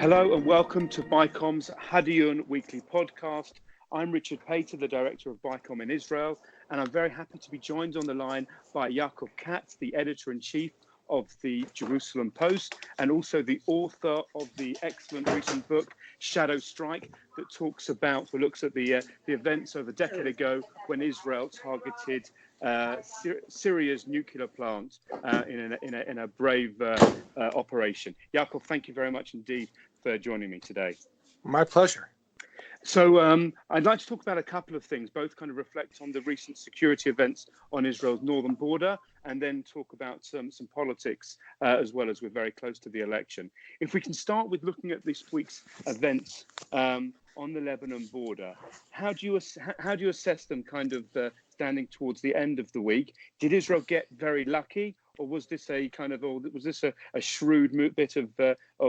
Hello and welcome to BICOM's Hadiyun Weekly Podcast. I'm Richard Pater, the Director of BICOM in Israel, and I'm very happy to be joined on the line by Yaakov Katz, the Editor-in-Chief of the Jerusalem Post, and also the author of the excellent recent book, Shadow Strike, that looks at the events of a decade ago when Israel targeted Syria's nuclear plant in a brave operation. Yaakov, thank you very much indeed for joining me today. My pleasure. So I'd like to talk about a couple of things, both kind of reflect on the recent security events on Israel's northern border, and then talk about some politics as well, as we're very close to the election. If we can start with looking at this week's events on the Lebanon border, how do you assess them kind of standing towards the end of the week? Did Israel get very lucky, or was this a shrewd bit of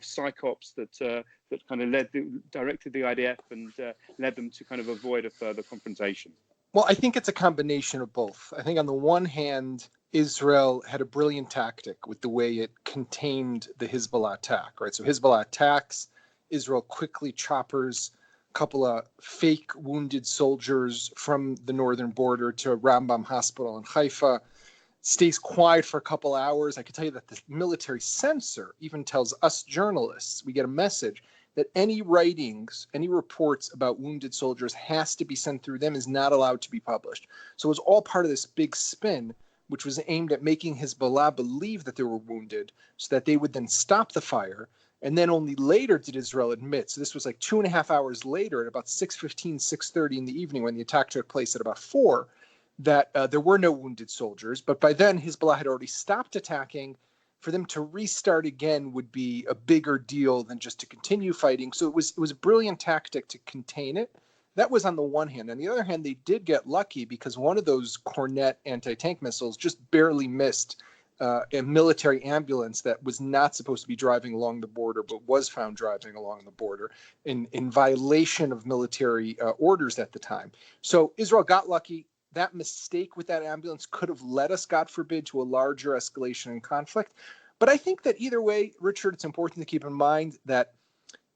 psychops that kind of directed the IDF and led them to kind of avoid a further confrontation? Well, I think it's a combination of both. I think on the one hand, Israel had a brilliant tactic with the way it contained the Hezbollah attack, right? So Hezbollah attacks, Israel quickly choppers a couple of fake wounded soldiers from the northern border to Rambam Hospital in Haifa, stays quiet for a couple hours. I can tell you that the military censor even tells us journalists, we get a message that any writings, any reports about wounded soldiers has to be sent through them, is not allowed to be published. So it was all part of this big spin, which was aimed at making Hezbollah believe that they were wounded so that they would then stop the fire. And then only later did Israel admit. So this was like 2.5 hours later at about 6:15, 6:30 in the evening when the attack took place at about 4, that there were no wounded soldiers. But by then, Hezbollah had already stopped attacking. For them to restart again would be a bigger deal than just to continue fighting. So it was a brilliant tactic to contain it. That was on the one hand. On the other hand, they did get lucky because one of those Cornet anti-tank missiles just barely missed a military ambulance that was not supposed to be driving along the border, but was found driving along the border in violation of military orders at the time. So Israel got lucky. That mistake with that ambulance could have led us, God forbid, to a larger escalation in conflict. But I think that either way, Richard, it's important to keep in mind that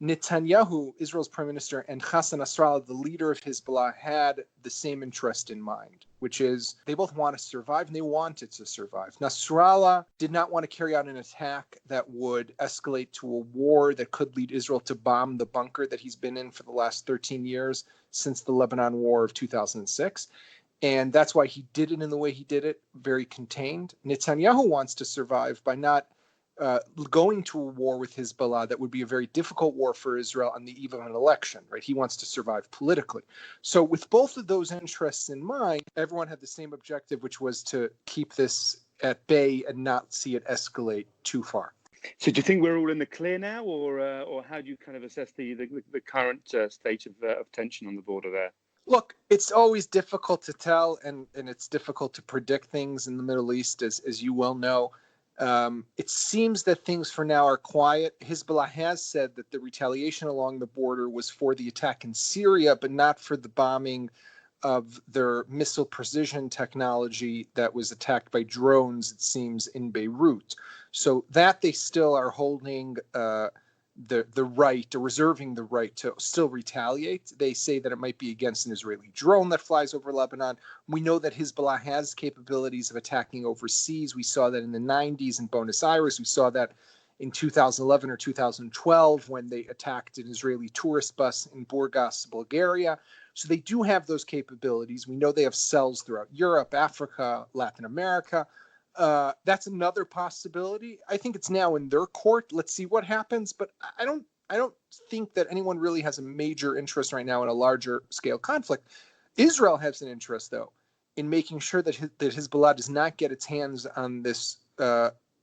Netanyahu, Israel's prime minister, and Hassan Nasrallah, the leader of Hezbollah, had the same interest in mind, which is they both want to survive and they wanted to survive. Nasrallah did not want to carry out an attack that would escalate to a war that could lead Israel to bomb the bunker that he's been in for the last 13 years since the Lebanon War of 2006. And that's why he did it in the way he did it, very contained. Netanyahu wants to survive by not going to a war with Hezbollah that would be a very difficult war for Israel on the eve of an election, right? He wants to survive politically. So with both of those interests in mind, everyone had the same objective, which was to keep this at bay and not see it escalate too far. So do you think we're all in the clear now, or how do you kind of assess the current state of tension on the border there? Look, it's always difficult to tell, and it's difficult to predict things in the Middle East, as you well know. It seems that things for now are quiet. Hezbollah has said that the retaliation along the border was for the attack in Syria, but not for the bombing of their missile precision technology that was attacked by drones, it seems, in Beirut. So that they still are holding the right, or reserving the right to still retaliate. They say that it might be against an Israeli drone that flies over Lebanon. We know that Hezbollah has capabilities of attacking overseas. We saw that in the 90s in Buenos Aires. We saw that in 2011 or 2012 when they attacked an Israeli tourist bus in Burgas, Bulgaria. So they do have those capabilities. We know they have cells throughout Europe, Africa, Latin America. That's another possibility. I think it's now in their court. Let's see what happens. But I don't think that anyone really has a major interest right now in a larger scale conflict. Israel has an interest, though, in making sure that Hezbollah does not get its hands on this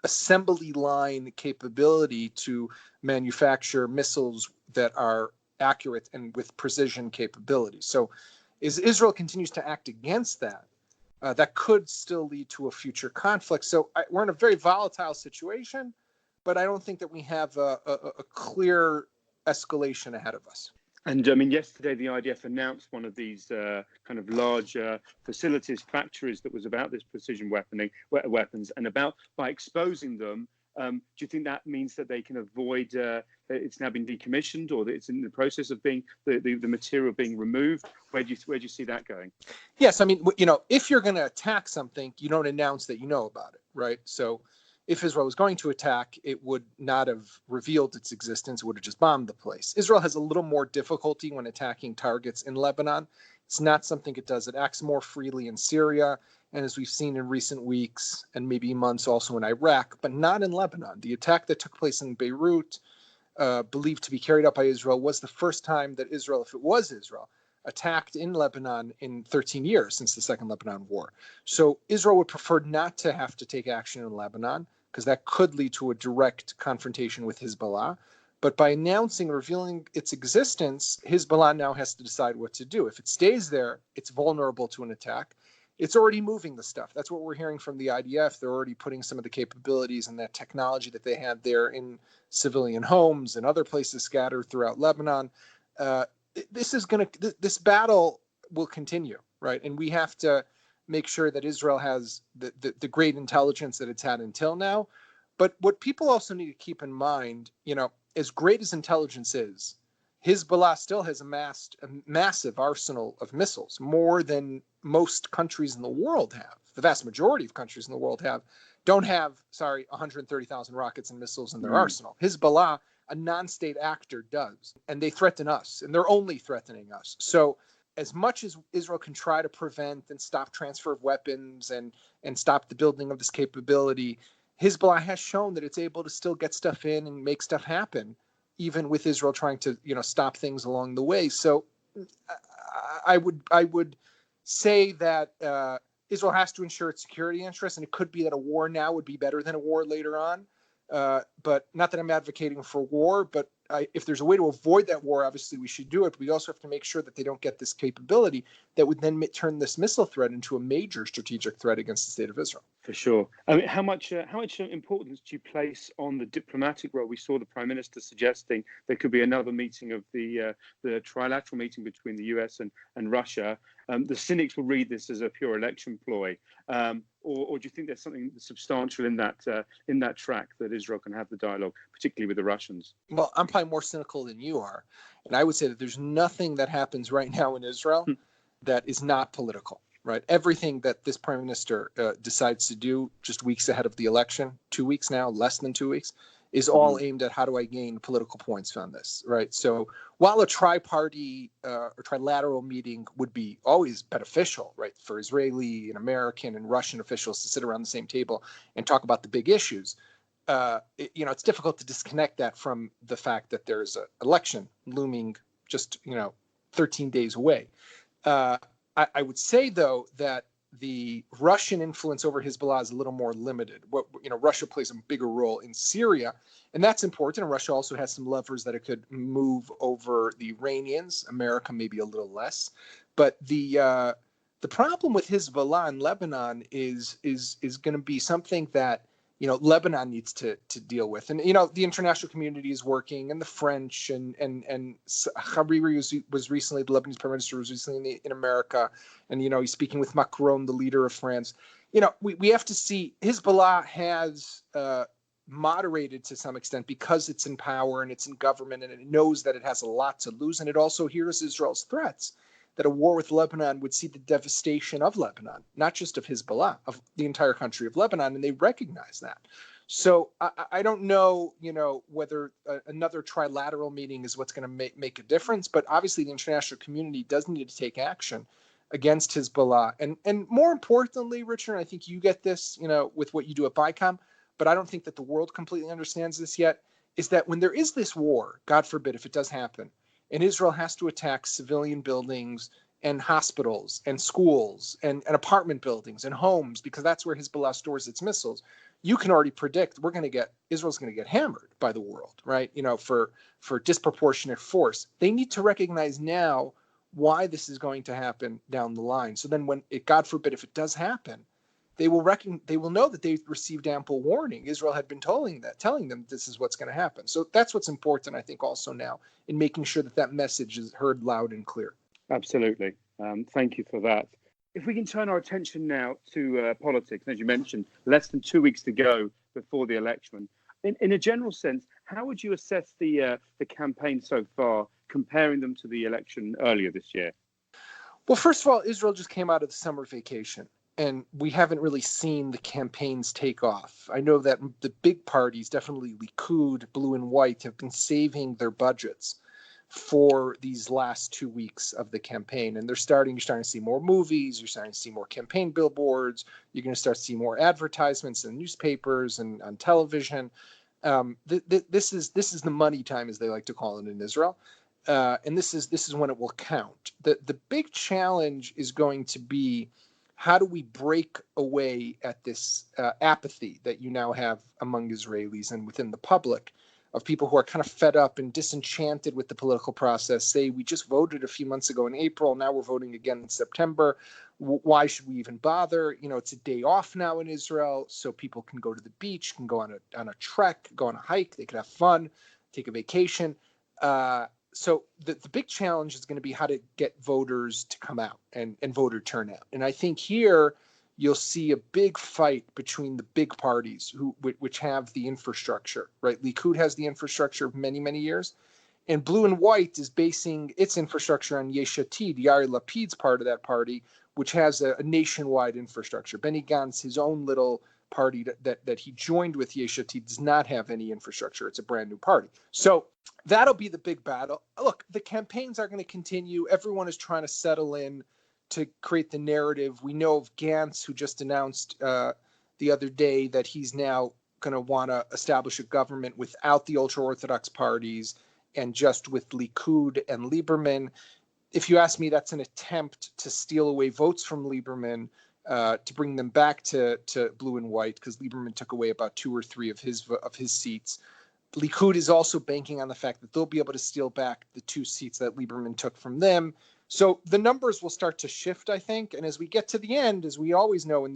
assembly line capability to manufacture missiles that are accurate and with precision capabilities. So as Israel continues to act against that, that could still lead to a future conflict. So we're in a very volatile situation, but I don't think that we have a clear escalation ahead of us. And I mean, yesterday the IDF announced one of these kind of large facilities, factories that was about this precision weapons, and about by exposing them, do you think that means that they can avoid it's now been decommissioned, or that it's in the process of being the material being removed? Where do you see that going? Yes, I mean, if you're going to attack something, you don't announce that you know about it, right? So if Israel was going to attack, it would not have revealed its existence. It would have just bombed the place. Israel has a little more difficulty when attacking targets in Lebanon. It's not something it does. It acts more freely in Syria, and as we've seen in recent weeks and maybe months also in Iraq, but not in Lebanon. The attack that took place in Beirut, believed to be carried out by Israel, was the first time that Israel, if it was Israel, attacked in Lebanon in 13 years since the Second Lebanon War. So Israel would prefer not to have to take action in Lebanon, because that could lead to a direct confrontation with Hezbollah. But by announcing, revealing its existence, Hezbollah now has to decide what to do. If it stays there, it's vulnerable to an attack. It's already moving the stuff. That's what we're hearing from the IDF. They're already putting some of the capabilities and that technology that they had there in civilian homes and other places scattered throughout Lebanon. This battle will continue, right? And we have to make sure that Israel has the great intelligence that it's had until now. But what people also need to keep in mind, as great as intelligence is, Hezbollah still has amassed a massive arsenal of missiles, more than most countries in the world have. The vast majority of countries in the world don't have 130,000 rockets and missiles in their arsenal. Hezbollah, a non-state actor, does. And they threaten us, and they're only threatening us. So as much as Israel can try to prevent and stop transfer of weapons and stop the building of this capability, Hezbollah has shown that it's able to still get stuff in and make stuff happen, even with Israel trying to, stop things along the way. So I would say that Israel has to ensure its security interests, and it could be that a war now would be better than a war later on. But not that I'm advocating for war, but if there's a way to avoid that war, obviously we should do it. But we also have to make sure that they don't get this capability that would then turn this missile threat into a major strategic threat against the state of Israel. For sure. I mean, how much importance do you place on the diplomatic role? We saw the Prime Minister suggesting there could be another meeting of the trilateral meeting between the US and Russia. The cynics will read this as a pure election ploy, or do you think there's something substantial in that track that Israel can have the dialogue, particularly with the Russians? Well, I'm probably more cynical than you are, and I would say that there's nothing that happens right now in Israel that is not political. Right, everything that this prime minister decides to do just weeks ahead of the election, 2 weeks now, less than 2 weeks, is all aimed at how do I gain political points on this, right? So while a tri-party or trilateral meeting would be always beneficial, right, for Israeli and American and Russian officials to sit around the same table and talk about the big issues, it's difficult to disconnect that from the fact that there's an election looming just 13 days away. I would say, though, that the Russian influence over Hezbollah is a little more limited. Russia plays a bigger role in Syria, and that's important. And Russia also has some levers that it could move over the Iranians. America maybe a little less. But the problem with Hezbollah in Lebanon is going to be something that Lebanon needs to deal with. And, the international community is working, and the French and Hariri was recently, the Lebanese prime minister was recently in America. And, he's speaking with Macron, the leader of France. We have to see Hezbollah has moderated to some extent because it's in power and it's in government, and it knows that it has a lot to lose. And it also hears Israel's threats that a war with Lebanon would see the devastation of Lebanon, not just of Hezbollah, of the entire country of Lebanon, and they recognize that. So I don't know, whether another trilateral meeting is what's going to make a difference, but obviously the international community does need to take action against Hezbollah. And more importantly, Richard, I think you get this, with what you do at BICOM, but I don't think that the world completely understands this yet, is that when there is this war, God forbid if it does happen, and Israel has to attack civilian buildings and hospitals and schools and apartment buildings and homes, because that's where Hezbollah stores its missiles, you can already predict Israel's going to get hammered by the world, right? For disproportionate force. They need to recognize now why this is going to happen down the line. So then when God forbid, if it does happen, they will know that they've received ample warning. Israel had been telling them this is what's going to happen. So that's what's important, I think, also now in making sure that message is heard loud and clear. Absolutely. Thank you for that. If we can turn our attention now to politics, as you mentioned, less than 2 weeks to go before the election. In a general sense, How would you assess the campaign so far, comparing them to the election earlier this year? Well, first of all, Israel just came out of the summer vacation, and we haven't really seen the campaigns take off. I know that the big parties, definitely Likud, Blue and White, have been saving their budgets for these last 2 weeks of the campaign. And you're starting to see more movies, you're starting to see more campaign billboards, you're going to start to see more advertisements in newspapers and on television. This is the money time, as they like to call it in Israel. And this is when it will count. The big challenge is going to be, how do we break away at this apathy that you now have among Israelis and within the public, of people who are kind of fed up and disenchanted with the political process, say, we just voted a few months ago in April, now we're voting again in September. Why should we even bother? It's a day off now in Israel, so people can go to the beach, can go on a trek, go on a hike, they can have fun, take a vacation. So the big challenge is going to be how to get voters to come out and voter turnout. And I think here you'll see a big fight between the big parties which have the infrastructure, right? Likud has the infrastructure of many, many years. And Blue and White is basing its infrastructure on Yesh Atid, Yair Lapid's part of that party, which has a nationwide infrastructure. Benny Gantz, his own little party that he joined with Yesh Atid, does not have any infrastructure. It's a brand new party. So that'll be the big battle. Look, the campaigns are going to continue. Everyone is trying to settle in to create the narrative. We know of Gantz, who just announced the other day that he's now going to want to establish a government without the ultra-Orthodox parties and just with Likud and Lieberman. If you ask me, that's an attempt to steal away votes from Lieberman, to bring them back to Blue and White, because Lieberman took away about 2 or 3 of his seats. Likud is also banking on the fact that they'll be able to steal back the 2 seats that Lieberman took from them. So the numbers will start to shift, I think. And as we get to the end, as we always know in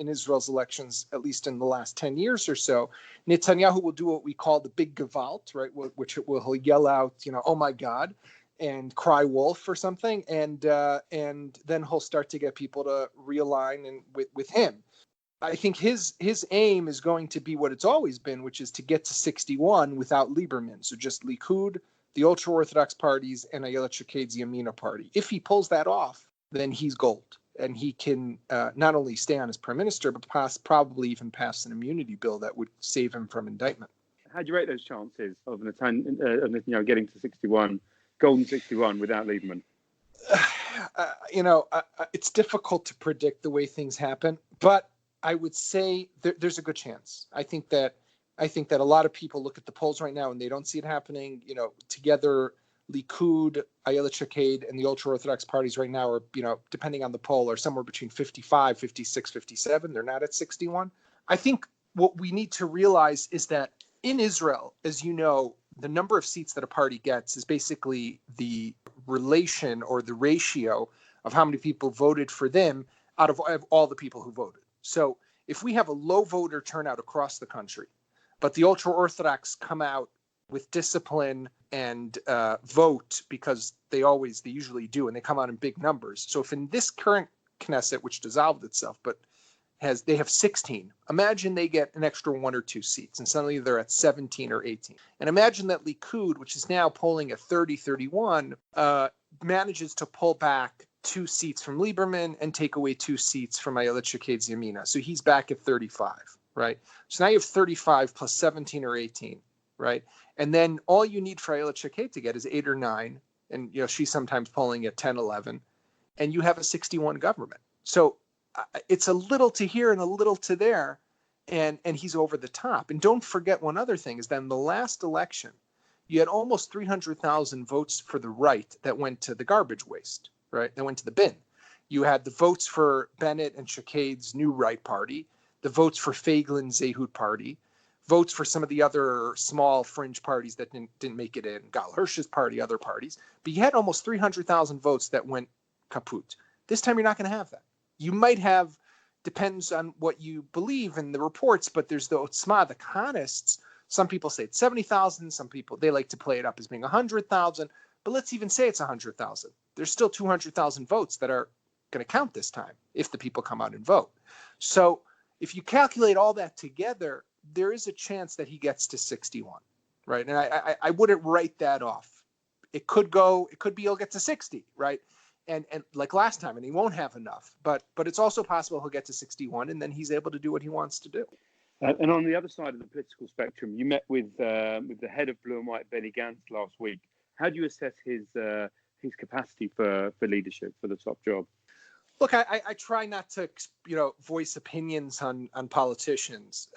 Israel's elections, at least in the last 10 years or so, Netanyahu will do what we call the big Gewalt, right? He'll yell out, oh my God, and cry wolf or something. And then he'll start to get people to realign with him. I think his aim is going to be what it's always been, which is to get to 61 without Lieberman. So just Likud, the ultra-Orthodox parties, and Ayelet Shaked's Yamina party. If he pulls that off, then he's gold. And he can not only stay on as prime minister, but probably even pass an immunity bill that would save him from indictment. How do you rate those chances of Netanyahu getting to 61, golden 61 without Lieberman? It's difficult to predict the way things happen, but I would say there's a good chance. I think that a lot of people look at the polls right now and they don't see it happening. Together, Likud, Ayelet Shaked, and the ultra-Orthodox parties right now are, depending on the poll, are somewhere between 55, 56, 57. They're not at 61. I think what we need to realize is that in Israel, as you know, the number of seats that a party gets is basically the relation or the ratio of how many people voted for them out of all the people who voted. So if we have a low voter turnout across the country, but the ultra-Orthodox come out with discipline and vote, because they usually do, and they come out in big numbers. So if in this current Knesset, which dissolved itself, but they have 16, imagine they get an extra 1 or 2 seats, and suddenly they're at 17 or 18. And imagine that Likud, which is now polling at 30, 31, manages to pull back 2 seats from Lieberman and take away 2 seats from Ayelet Shaked's Yamina. So he's back at 35, right? So now you have 35 plus 17 or 18, right? And then all you need for Ayelet Shaked to get is 8 or 9. And, she's sometimes polling at 10, 11. And you have a 61 government. So it's a little to here and a little to there. And he's over the top. And don't forget one other thing is that in the last election, you had almost 300,000 votes for the right that went to the garbage waste, right? That went to the bin. You had the votes for Bennett and Shaked's new right party, the votes for Feigelin's Zehut party, votes for some of the other small fringe parties that didn't make it in, Gal Hirsch's party, other parties. But you had almost 300,000 votes that went kaput. This time you're not going to have that. You might have, depends on what you believe in the reports, but there's the Otzma, the Kahanists. Some people say it's 70,000. Some people, they like to play it up as being 100,000. But let's even say it's 100,000. There's still 200,000 votes that are going to count this time if the people come out and vote. So if you calculate all that together, there is a chance that he gets to 61. right? And I wouldn't write that off. It could be he'll get to 60, right? And like last time, and he won't have enough. But it's also possible he'll get to 61, and then he's able to do what he wants to do. And on the other side of the political spectrum, you met with the head of Blue and White, Benny Gantz, last week. How do you assess his capacity for leadership, for the top job? Look, I try not to voice opinions on politicians.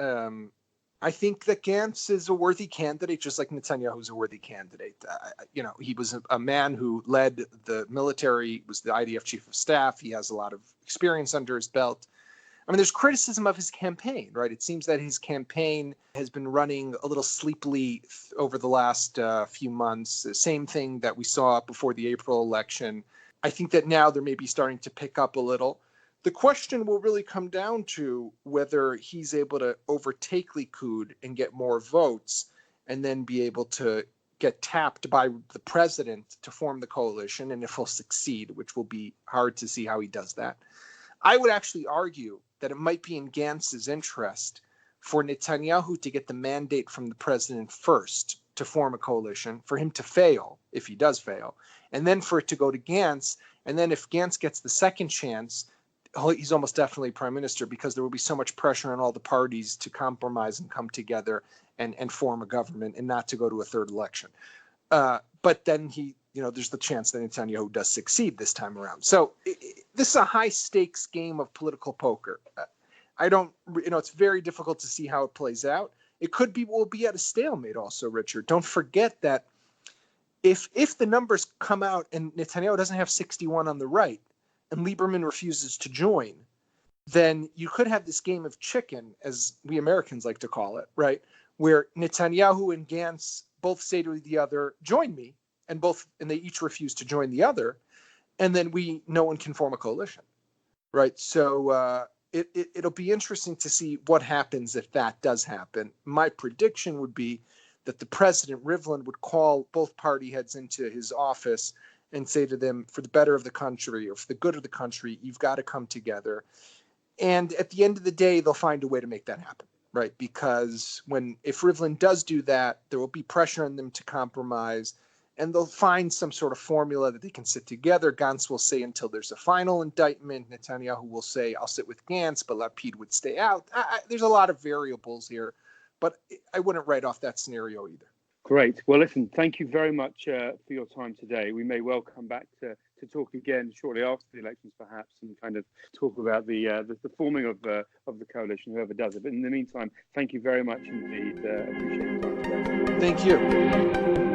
I think that Gantz is a worthy candidate, just like Netanyahu is a worthy candidate. He was a man who led the military, was the IDF chief of staff. He has a lot of experience under his belt. I mean, there's criticism of his campaign, right? It seems that his campaign has been running a little sleepily over the last few months. The same thing that we saw before the April election. I think that now they're maybe starting to pick up a little. The question will really come down to whether he's able to overtake Likud and get more votes and then be able to get tapped by the president to form the coalition, and if he'll succeed, which will be hard to see how he does that. I would actually argue that it might be in Gantz's interest for Netanyahu to get the mandate from the president first to form a coalition, for him to fail, if he does fail, and then for it to go to Gantz. And then if Gantz gets the second chance, he's almost definitely prime minister, because there will be so much pressure on all the parties to compromise and come together and form a government and not to go to a third election. But then there's the chance that Netanyahu does succeed this time around. So this is a high stakes game of political poker. It's very difficult to see how it plays out. It could be, we'll be at a stalemate also, Richard. Don't forget that if the numbers come out and Netanyahu doesn't have 61 on the right and Lieberman refuses to join, then you could have this game of chicken, as we Americans like to call it, right? Where Netanyahu and Gantz both say to the other, join me, and they each refuse to join the other, and then no one can form a coalition, right? So it'll be interesting to see what happens if that does happen. My prediction would be that the president, Rivlin, would call both party heads into his office and say to them, for the better of the country or for the good of the country, you've got to come together. And at the end of the day, they'll find a way to make that happen, right? Because if Rivlin does do that, there will be pressure on them to compromise, and they'll find some sort of formula that they can sit together. Gantz will say until there's a final indictment. Netanyahu will say, I'll sit with Gantz, but Lapid would stay out. There's a lot of variables here, but I wouldn't write off that scenario either. Great. Well, listen, thank you very much for your time today. We may well come back to talk again shortly after the elections, perhaps, and kind of talk about the forming of the coalition, whoever does it. But in the meantime, thank you very much indeed. Appreciate your time today. Thank you.